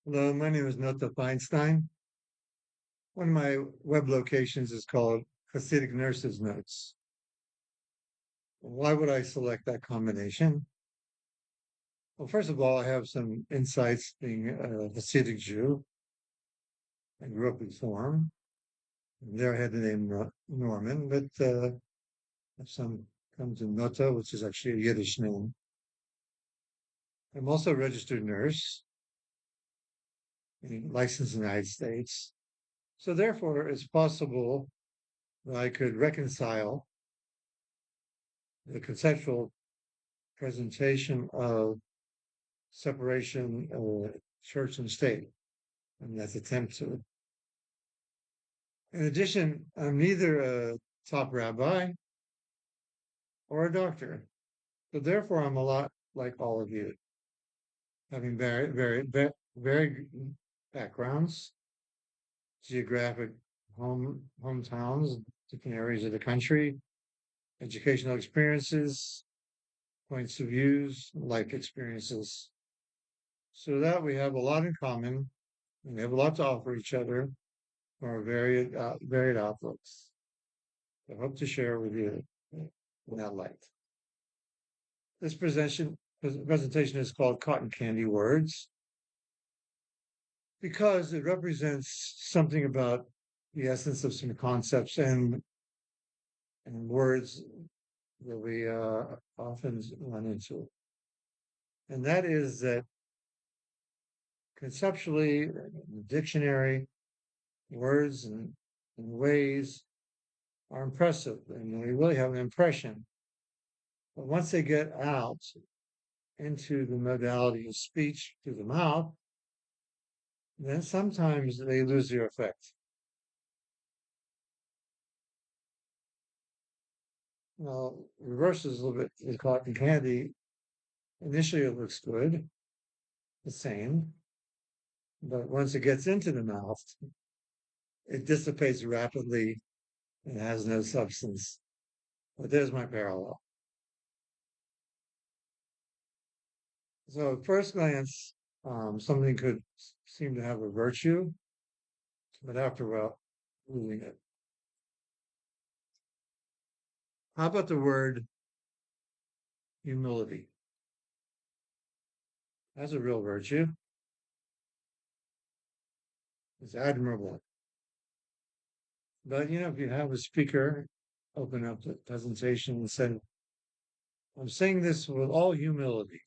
Hello, my name is Nota Feinstein. One of my web locations is called Hasidic Nurses Notes. Why would I select that combination? Well, first of all, I have some insights being a Hasidic Jew. I grew up in Reform. There I had the name Norman, but some comes in Nota, which is actually a Yiddish name. I'm also a registered nurse, licensed in the United States. So therefore, it's possible that I could reconcile the conceptual presentation of separation of church and state, and that's attempt to. In addition, I'm neither a top rabbi or a doctor, so therefore I'm a lot like all of you, having very backgrounds, geographic hometowns, different areas of the country, educational experiences, points of views, life experiences. So that we have a lot in common, and we have a lot to offer each other from our varied outlooks. I hope to share with you in that light. This presentation is called Cotton Candy Words because it represents something about the essence of some concepts and words that we often run into. And that is that conceptually, in the dictionary, words and ways are impressive and they really have an impression. But once they get out into the modality of speech through the mouth, then sometimes they lose their effect. Now, reverses a little bit with cotton candy. Initially, it looks good, the same, but once it gets into the mouth, it dissipates rapidly and has no substance. But there's my parallel. So, at first glance, something could seem to have a virtue, but after a while, losing it. How about the word humility? That's a real virtue. It's admirable. But if you have a speaker open up the presentation and said, I'm saying this with all humility,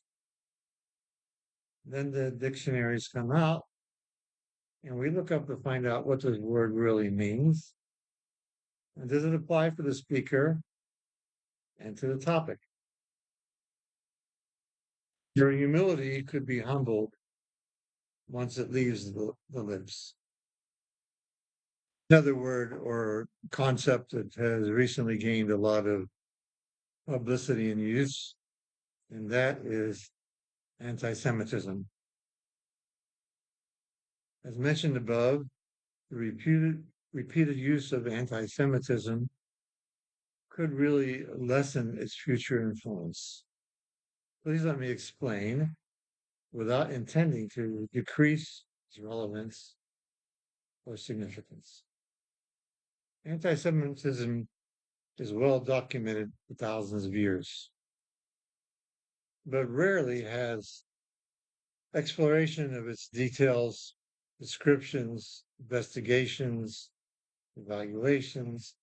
then the dictionaries come out and we look up to find out what the word really means. And does it apply for the speaker and to the topic? Your humility could be humbled once it leaves the lips. Another word or concept that has recently gained a lot of publicity and use, and that is anti-Semitism. As mentioned above, the repeated use of anti-Semitism could really lessen its future influence. Please let me explain without intending to decrease its relevance or significance. Anti-Semitism is well documented for thousands of years, but rarely has exploration of its details, descriptions, investigations, evaluations,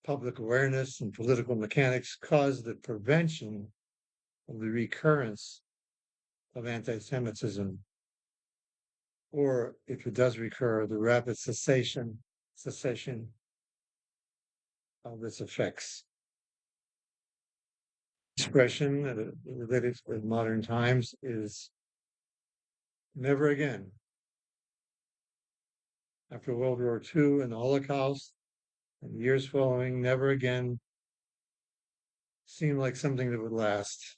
public awareness, and political mechanics caused the prevention of the recurrence of anti-Semitism, or if it does recur, the rapid cessation of its effects. Expression related to modern times is never again. After World War II and the Holocaust and the years following, never again seemed like something that would last.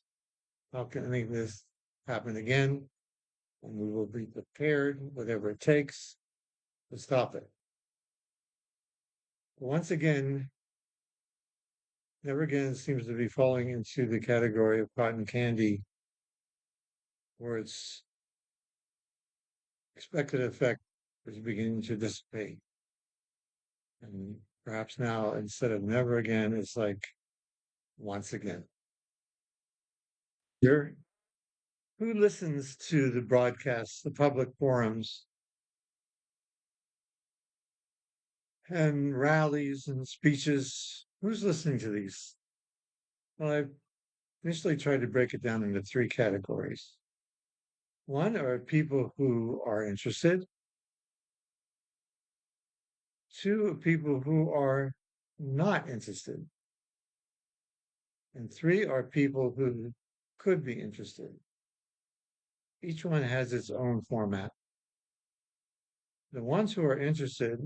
How can any of this happen again? And we will be prepared, whatever it takes, to stop it. Once again, never again seems to be falling into the category of cotton candy, where it's expected effect is beginning to dissipate. And perhaps now, instead of never again, it's like once again. Here, who listens to the broadcasts, the public forums, and rallies and speeches? Who's listening to these? Well, I initially tried to break it down into three categories. One are people who are interested. Two are people who are not interested. And three are people who could be interested. Each one has its own format. The ones who are interested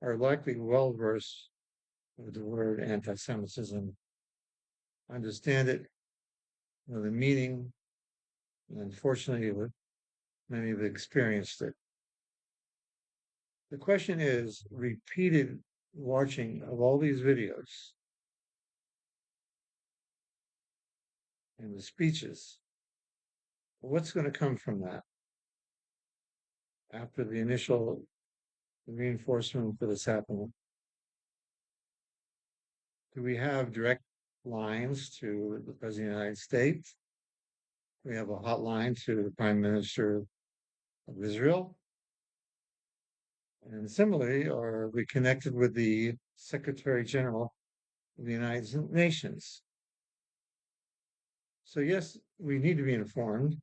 are likely well versed with the word anti Semitism, understand it, know the meaning, and unfortunately, many have experienced it. The question is repeated watching of all these videos and the speeches. What's going to come from that after the initial reinforcement for this happening? Do we have direct lines to the President of the United States? Do we have a hotline to the Prime Minister of Israel? And similarly, are we connected with the Secretary General of the United Nations? So, yes, we need to be informed,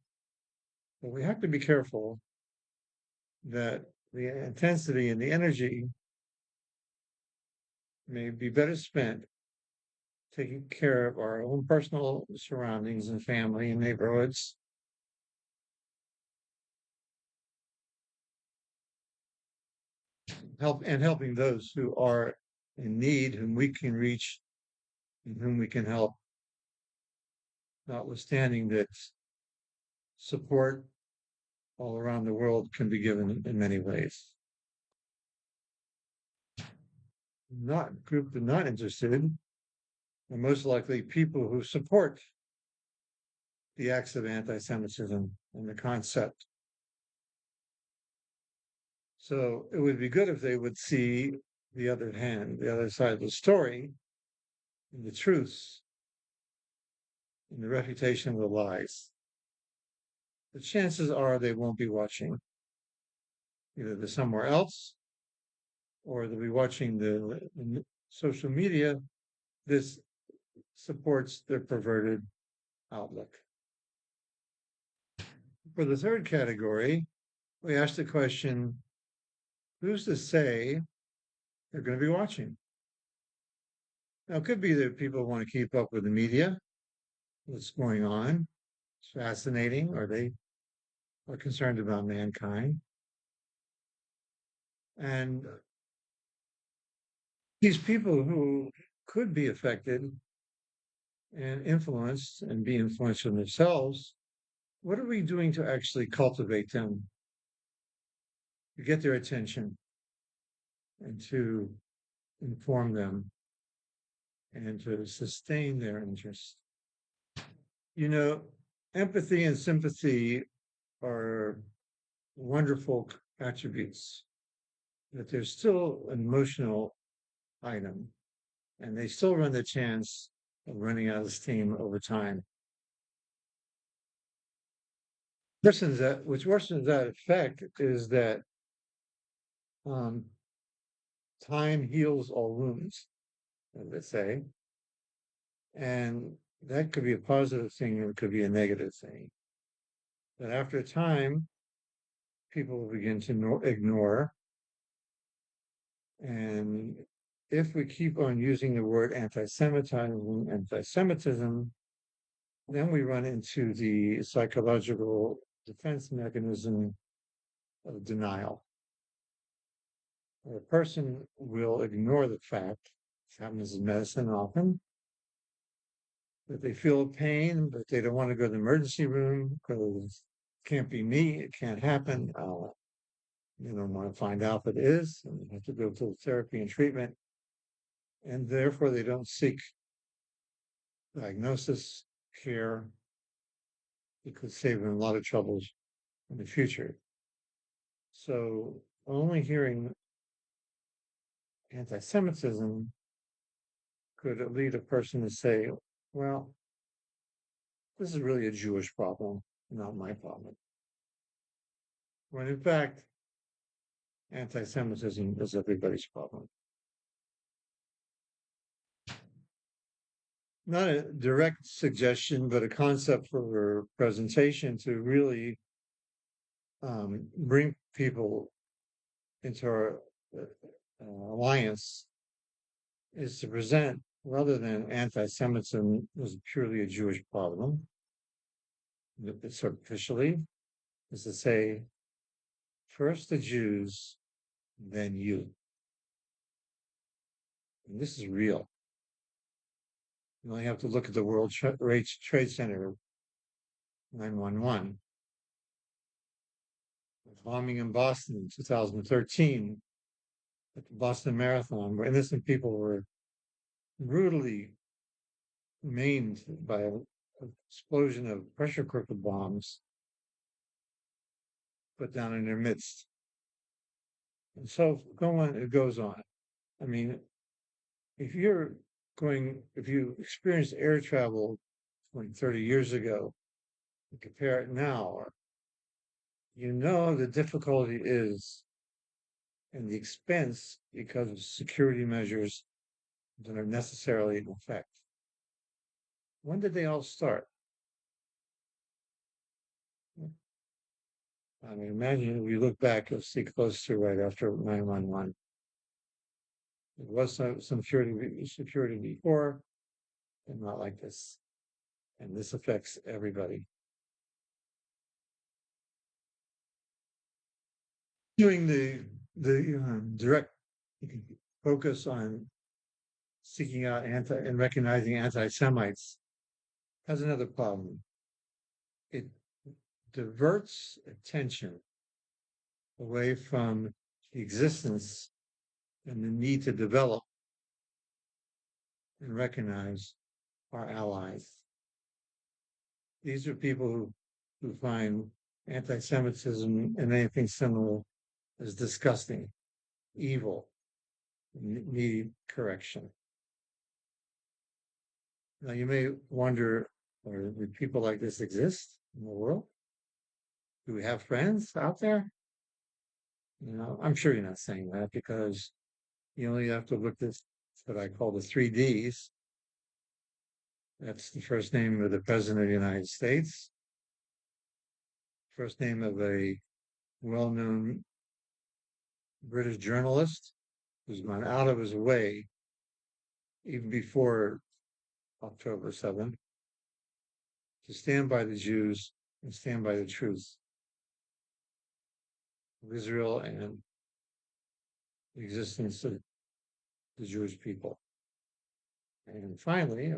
but we have to be careful that the intensity and the energy may be better spent taking care of our own personal surroundings and family and neighborhoods. Helping those who are in need, whom we can reach and whom we can help, notwithstanding that support all around the world can be given in many ways. Not group that not interested are most likely people who support the acts of anti-Semitism and the concept. So it would be good if they would see the other hand, the other side of the story, and the truths, and the refutation of the lies. The chances are they won't be watching. Either they're somewhere else, or they'll be watching the social media. This supports their perverted outlook. For the third category, we asked the question, who's to say they're going to be watching? Now, it could be that people want to keep up with the media, what's going on. It's fascinating, or they are concerned about mankind. And these people who could be affected and influenced and be influential themselves, what are we doing to actually cultivate them, to get their attention, and to inform them, and to sustain their interest? You know, empathy and sympathy are wonderful attributes, but they're still an emotional item, and they still run the chance of running out of steam over time. Which worsens that effect is that um, time heals all wounds, as they say, and that could be a positive thing or it could be a negative thing. But after a time, people will begin to ignore. And if we keep on using the word anti-Semitism, then we run into the psychological defense mechanism of denial. A person will ignore the fact, this happens in medicine often, that they feel pain, but they don't want to go to the emergency room because it can't be me, it can't happen. You don't want to find out if it is, and they have to go to therapy and treatment. And therefore, they don't seek diagnosis, care. It could save them a lot of troubles in the future. So only hearing anti-Semitism could lead a person to say, well, this is really a Jewish problem, not my problem. When in fact, anti-Semitism is everybody's problem. Not a direct suggestion, but a concept for presentation to really bring people into our alliance is to present, rather than anti-Semitism as purely a Jewish problem, superficially, is to say, first the Jews, then you. And this is real. You only have to look at the World Trade Center 9/11, the bombing in Boston in 2013, at the Boston Marathon, where innocent people were brutally maimed by an explosion of pressure cooker bombs put down in their midst. And so it goes on. I mean, if you experienced air travel 20, 30 years ago, and compare it now, you know the difficulty is and the expense because of security measures that are necessarily in effect. When did they all start? I mean, imagine if you look back, you'll see close to right after 9/11. There was some security before, and not like this. And this affects everybody. Doing the direct focus on seeking out and recognizing anti-Semites has another problem. It diverts attention away from the existence and the need to develop and recognize our allies. These are people who find anti-Semitism and anything similar as disgusting, evil, need correction. Now you may wonder, do people like this exist in the world? Do we have friends out there? You know, I'm sure you're not saying that because you only have to look at what I call the 3Ds. That's the first name of the President of the United States, first name of a well-known British journalist who's gone out of his way, even before October 7th, to stand by the Jews and stand by the truth of Israel and the existence of the Jewish people. And finally,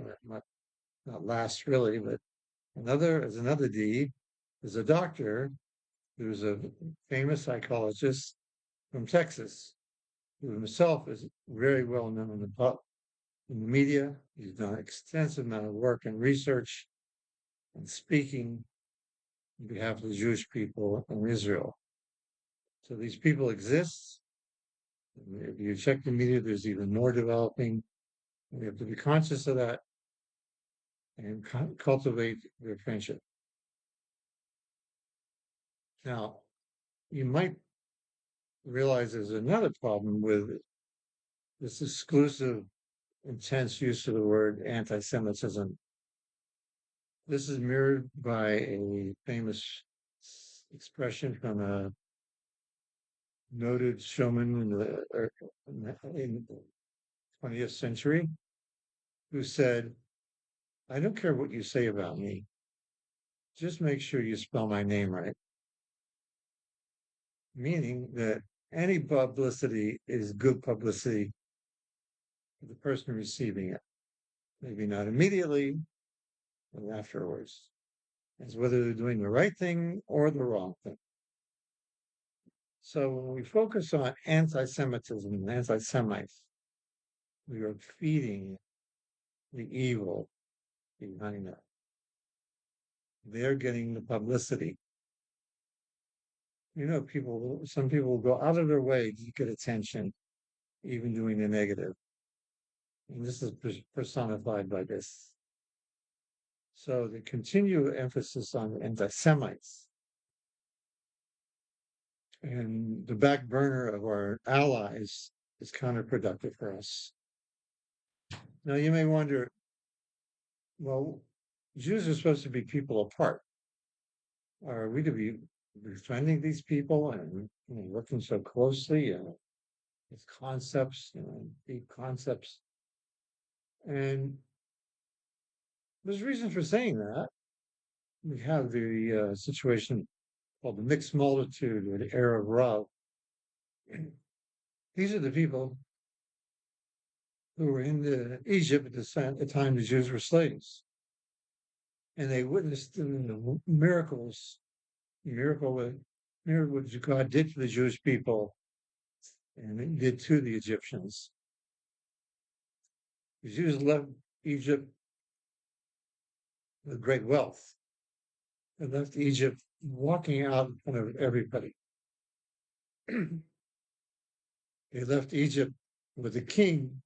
not last really, but another D, is a doctor who's a famous psychologist from Texas, who himself is very well known in the media. He's done an extensive amount of work and research and speaking on behalf of the Jewish people in Israel. So these people exist. If you check the media, there's even more developing. We have to be conscious of that and cultivate their friendship. Now, you might realize there's another problem with this exclusive, intense use of the word anti-Semitism. This is mirrored by a famous expression from a noted showman in the 20th century who said, I don't care what you say about me, just make sure you spell my name right. Meaning that any publicity is good publicity for the person receiving it. Maybe not immediately, but afterwards. As whether they're doing the right thing or the wrong thing. So when we focus on anti-Semitism and anti-Semites, we are feeding the evil behind it. They're getting the publicity. some people will go out of their way to get attention, even doing the negative. And this is personified by this. So the continued emphasis on anti-Semites and the back burner of our allies is counterproductive for us. Now you may wonder, well, Jews are supposed to be people apart. Are we to be befriending these people and working so closely with concepts, deep concepts? And there's reason for saying that. We have the situation called the mixed multitude or the era of Rav. These are the people who were in Egypt at the time the Jews were slaves. And they witnessed the miracles, miracle what God did for the Jewish people and it did to the Egyptians. The Jews left Egypt with great wealth. They left Egypt walking out in front of everybody. They left Egypt with the king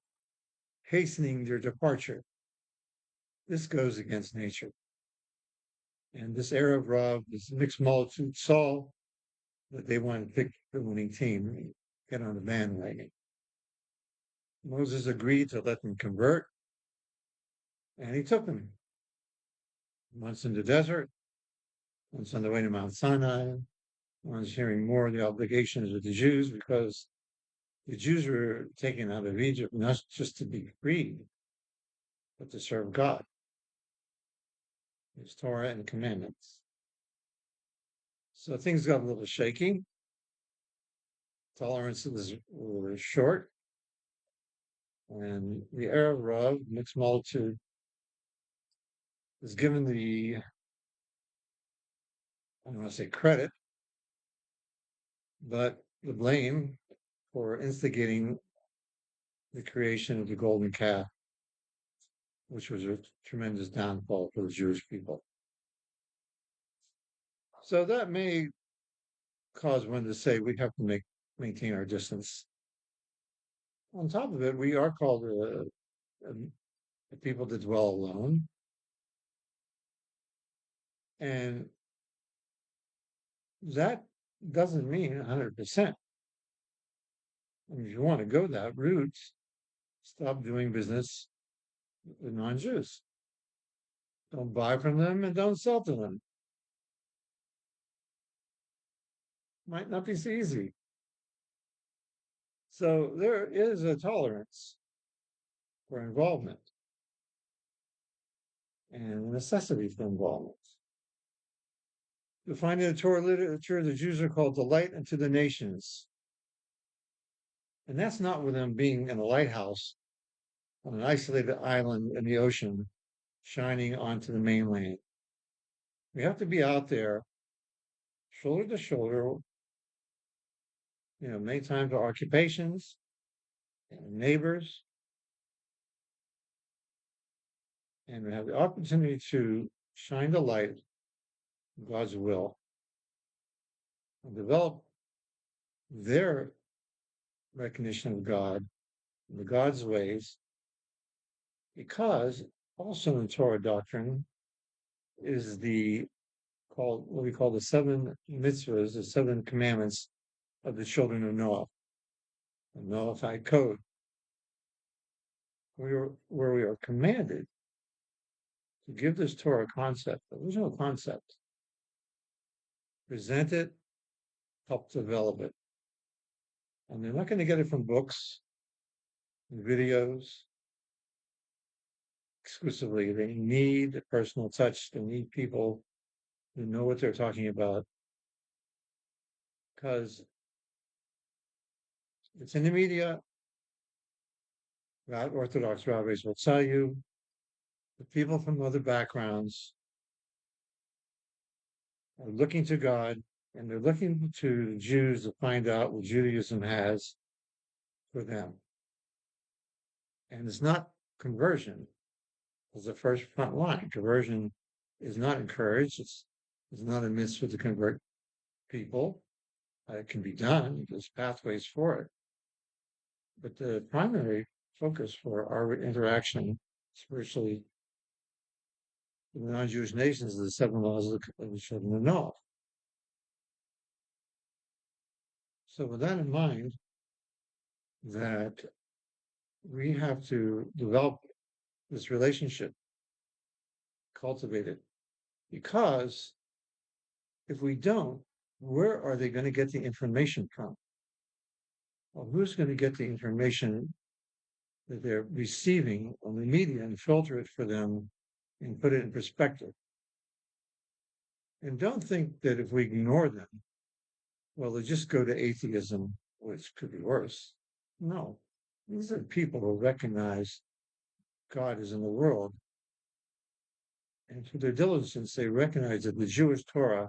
hastening their departure. This goes against nature. And this era of Rav, this mixed multitude, saw that they wanted to pick the winning team and get on the bandwagon. Moses agreed to let them convert, and he took them. Once in the desert, once on the way to Mount Sinai, once hearing more of the obligations of the Jews, because the Jews were taken out of Egypt not just to be freed, but to serve God, His Torah and commandments. So things got a little shaky. Tolerances were short. And the Arab Rav, mixed multitude, is given I don't want to say credit, but the blame for instigating the creation of the golden calf, which was a tremendous downfall for the Jewish people. So that may cause one to say we have to maintain our distance. On top of it, we are called a people to dwell alone. And that doesn't mean 100%. I mean, if you want to go that route, stop doing business with non-Jews. Don't buy from them and don't sell to them. Might not be so easy. So there is a tolerance for involvement and a necessity for involvement. You find in the Torah literature, the Jews are called the light unto the nations. And that's not with them being in a lighthouse on an isolated island in the ocean, shining onto the mainland. We have to be out there, shoulder to shoulder, many times our occupations, and neighbors, and we have the opportunity to shine the light of God's will and develop their recognition of God, the God's ways, because also in Torah doctrine is what we call the 7 mitzvahs, the 7 commandments of the children of Noah, the Noahide code, where we are commanded to give this Torah concept, the original concept, present it, help develop it. And they're not going to get it from books and videos exclusively. They need a personal touch. They need people who know what they're talking about. Because it's in the media, Orthodox rabbis will tell you, the people from other backgrounds are looking to God and they're looking to Jews to find out what Judaism has for them. And it's not conversion as the first front line. Conversion is not encouraged. It's not a mitzvah to convert people. It can be done, there's pathways for it. But the primary focus for our interaction spiritually with the non-Jewish nations is the seven laws of the children of Noah. So with that in mind, that we have to develop this relationship, cultivate it, because if we don't, where are they going to get the information from? Well, who's going to get the information that they're receiving on the media and filter it for them and put it in perspective? And don't think that if we ignore them, well, they just go to atheism, which could be worse. No, these are people who recognize God is in the world. And through their diligence, they recognize that the Jewish Torah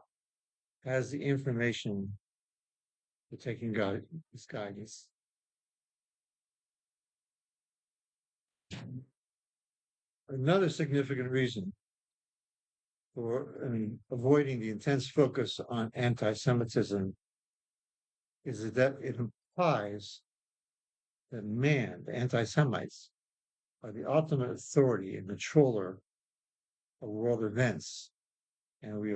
has the information for taking God, His guidance. Another significant reason for avoiding the intense focus on anti-Semitism is that it implies that man, the anti-Semites, are the ultimate authority and controller of world events, and we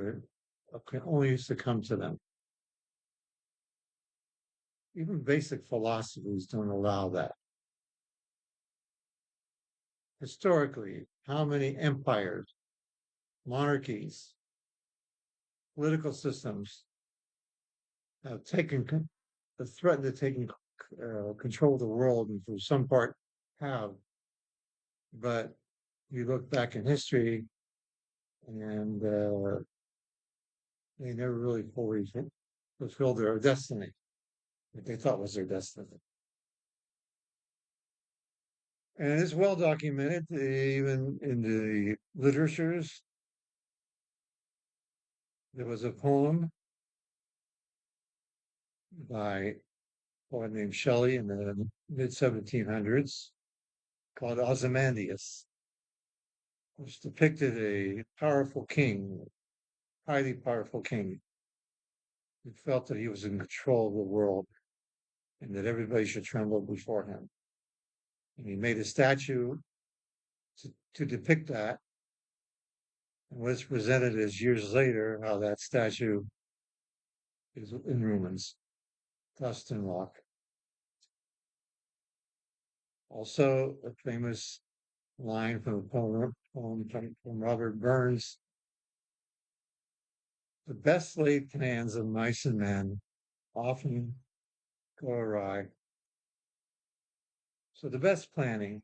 can only succumb to them. Even basic philosophies don't allow that. Historically, how many empires, monarchies, political systems have threatened to take control of the world, and for some part have. But you look back in history, and they never really fully fulfilled their destiny, what they thought was their destiny. And it's well documented, even in the literatures. There was a poem by a poet named Shelley in the mid 1700s called Ozymandias, which depicted a powerful king, highly powerful king, who felt that he was in control of the world and that everybody should tremble before him. And he made a statue to depict that. And what's presented is years later how that statue is in ruins, dust and rock. Also, a famous line from a poem from Robert Burns: the best laid plans of mice and men often go awry. So the best planning,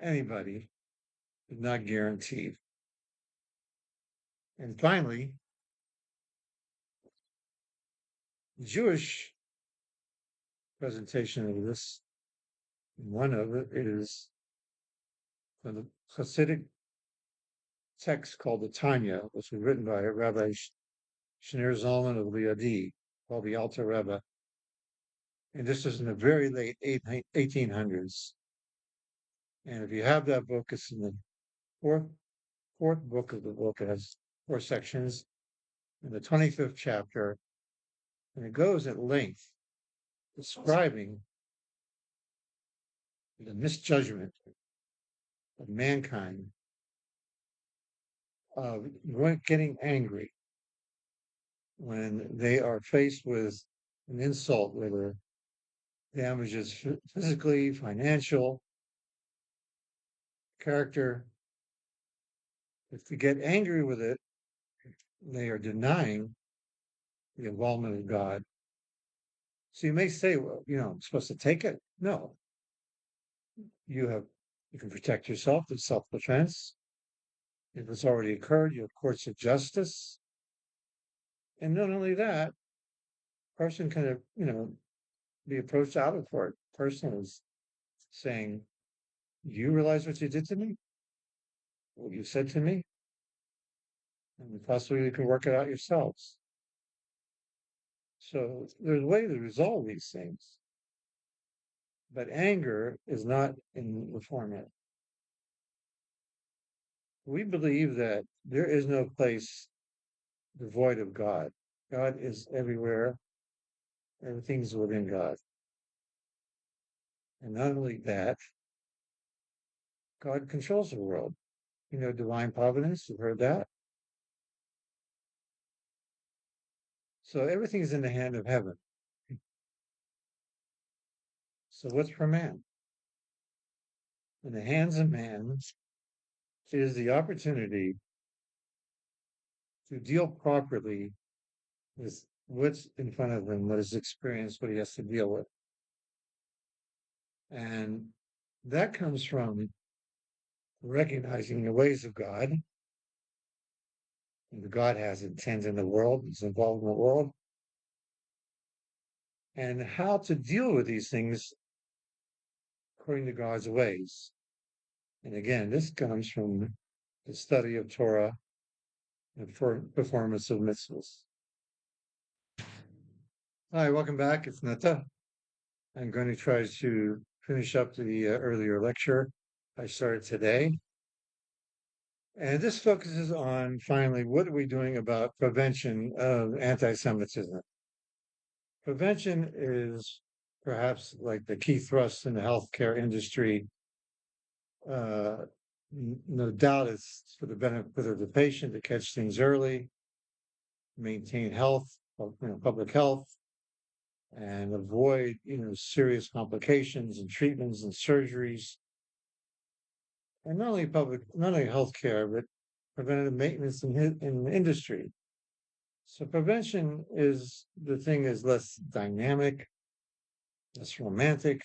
anybody, is not guaranteed. And finally, the Jewish presentation of this, one of it is from the Hasidic text called the Tanya, which was written by Rabbi Shneur Zalman of Liadi, called the Alter Rebbe. And this is in the very late 1800s. And if you have that book, it's in the fourth book of the book. It has 4 sections in the 25th chapter, and it goes at length describing the misjudgment of mankind, of getting angry when they are faced with an insult, whether damages physically, financial, character. If they get angry with it, they are denying the involvement of God. So you may say, well, I'm supposed to take it. No, you can protect yourself. It's self-defense. If it's already occurred, you have courts of justice. And not only that, person can, be approached out of court. Person is saying, you realize what you did to me? What you said to me? And possibly you can work it out yourselves. So there's a way to resolve these things. But anger is not in the format. We believe that there is no place devoid of God. God is everywhere. Everything's within God. And not only that, God controls the world. You know, divine providence, you've heard that. So everything's in the hand of heaven. So what's for man? In the hands of man is the opportunity to deal properly with what's in front of him, what his experience, what he has to deal with. And that comes from recognizing the ways of God. And God has intent in the world, is involved in the world, and how to deal with these things according to God's ways. And again, this comes from the study of Torah and for performance of mitzvahs. Hi, welcome back. It's Nata. I'm going to try to finish up the earlier lecture I started today. And this focuses on, finally, what are we doing about prevention of anti-Semitism? Prevention is perhaps like the key thrust in the healthcare industry. Uh, no doubt it's for the benefit of the patient to catch things early, maintain health, public health, and avoid, serious complications and treatments and surgeries. And not only healthcare, but preventative maintenance in industry. So prevention is less dynamic, less romantic,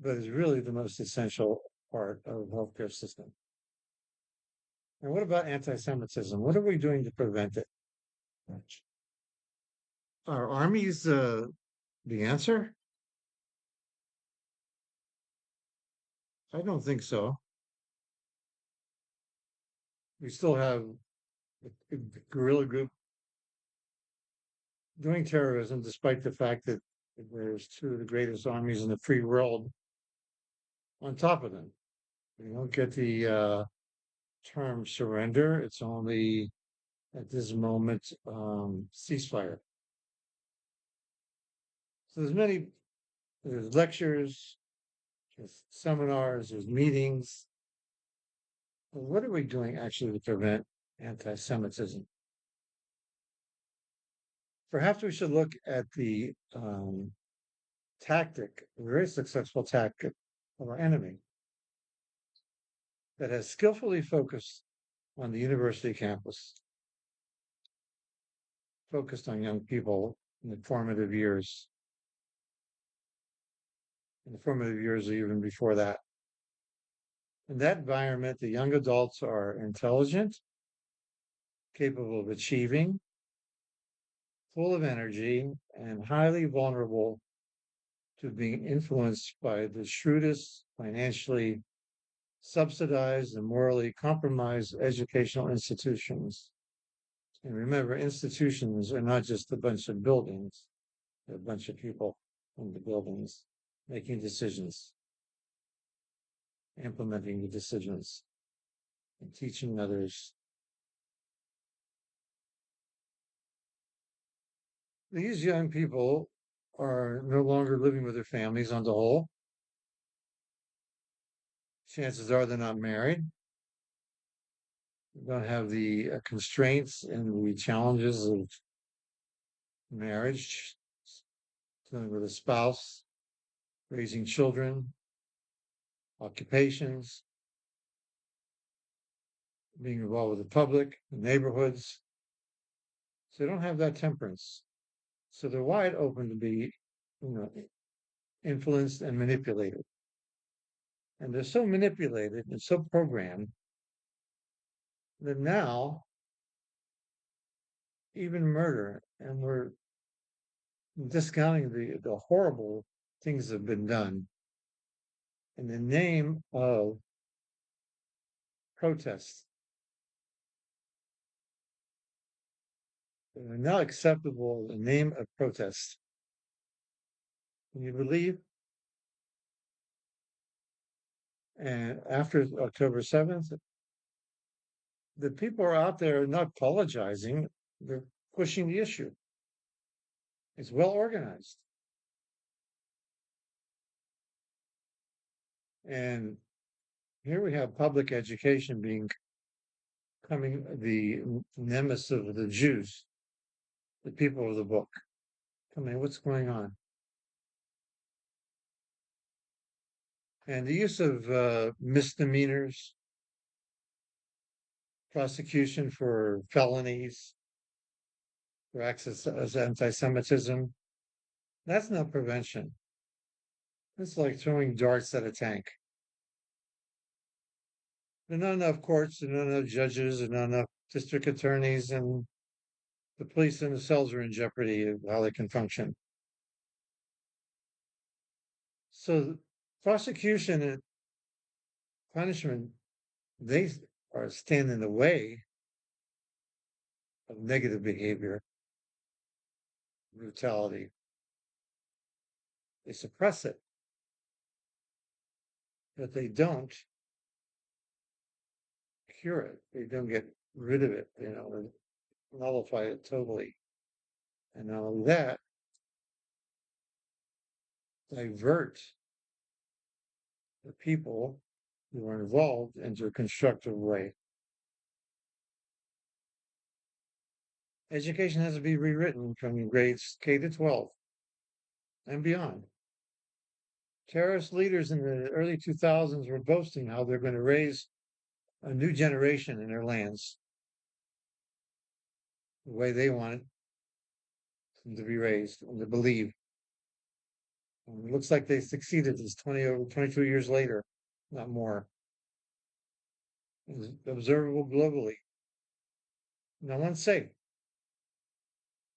but is really the most essential part of the healthcare system. And what about anti-Semitism? What are we doing to prevent it? Are armies the answer? I don't think so. We still have a guerrilla group doing terrorism, despite the fact that there's two of the greatest armies in the free world on top of them. We don't get the term surrender. It's only at this moment ceasefire. So there's lectures, there's seminars, there's meetings. But what are we doing actually to prevent anti-Semitism? Perhaps we should look at the very successful tactic of our enemy that has skillfully focused on the university campus, focused on young people in the formative years, or even before that. In that environment, the young adults are intelligent, capable of achieving, full of energy, and highly vulnerable to being influenced by the shrewdest, financially subsidized, and morally compromised educational institutions. And remember, institutions are not just a bunch of buildings, they're a bunch of people in the buildings making decisions, implementing the decisions, and teaching others. These young people are no longer living with their families on the whole. Chances are they're not married. They don't have the constraints and the challenges of marriage, dealing with a spouse, raising children, occupations, being involved with the public, the neighborhoods. So they don't have that temperance. So they're wide open to be, influenced and manipulated. And they're so manipulated and so programmed that now even murder, and we're discounting the horrible things that have been done in the name of protest. They're now acceptable in the name of protest. Can you believe? And after October 7th, the people are out there not apologizing. They're pushing the issue. It's well organized. And here we have public education becoming the nemesis of the Jews, the people of the book. I mean, what's going on? And the use of misdemeanors, prosecution for felonies, for acts as anti-Semitism, that's not prevention. It's like throwing darts at a tank. There are not enough courts, there are not enough judges, there are not enough district attorneys, and the police themselves are in jeopardy of how they can function. So prosecution and punishment, they are stand in the way of negative behavior, brutality. They suppress it, but they don't cure it. They don't get rid of it, nullify it totally. And not only that, divert the people who are involved into a constructive way. Education has to be rewritten from grades K to 12 and beyond. Terrorist leaders in the early 2000s were boasting how they're going to raise a new generation in their lands the way they want them to be raised and to believe. And it looks like they succeeded. It's 22 years later, not more. It's observable globally. No one's safe.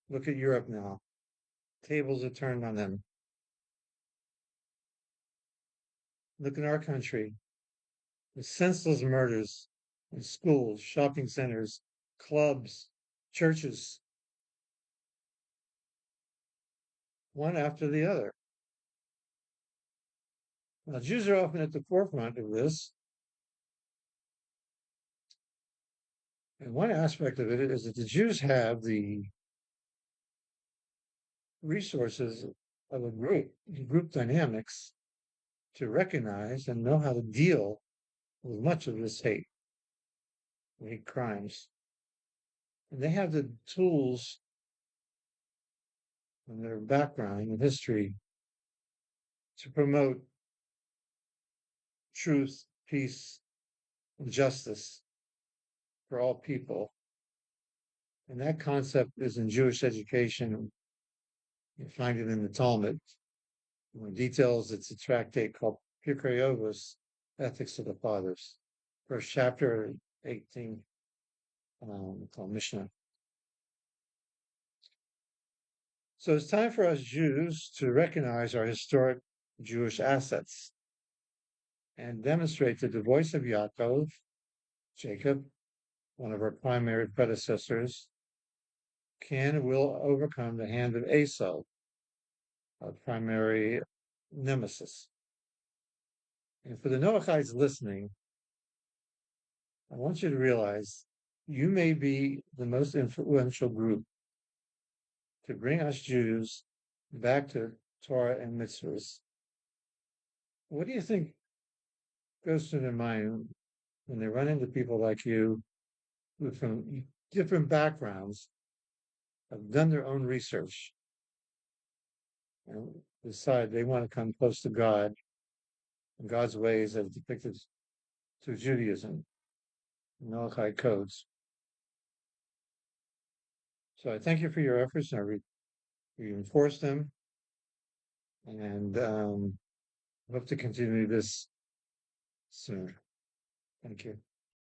Look at Europe now. Tables are turned on them. Look at our country. The senseless murders in schools, shopping centers, clubs, churches, one after the other. Now, Jews are often at the forefront of this. And one aspect of it is that the Jews have the resources of a group dynamics, to recognize and know how to deal with much of this hate crimes. And they have the tools and their background and history to promote truth, peace, and justice for all people. And that concept is in Jewish education. You find it in the Talmud. In details, it's a tractate called Pirkei Avos, Ethics of the Fathers. First chapter, 18, called Mishnah. So it's time for us Jews to recognize our historic Jewish assets and demonstrate that the voice of Yaakov, Jacob, one of our primary predecessors, can and will overcome the hand of Esau, our primary nemesis. And for the Noahides listening, I want you to realize you may be the most influential group to bring us Jews back to Torah and mitzvahs. What do you think goes through their mind when they run into people like you who, from different backgrounds, have done their own research and decide they want to come close to God and God's ways as depicted through Judaism, Noahide codes? So I thank you for your efforts, and I reinforce them, and hope to continue this soon. Thank you.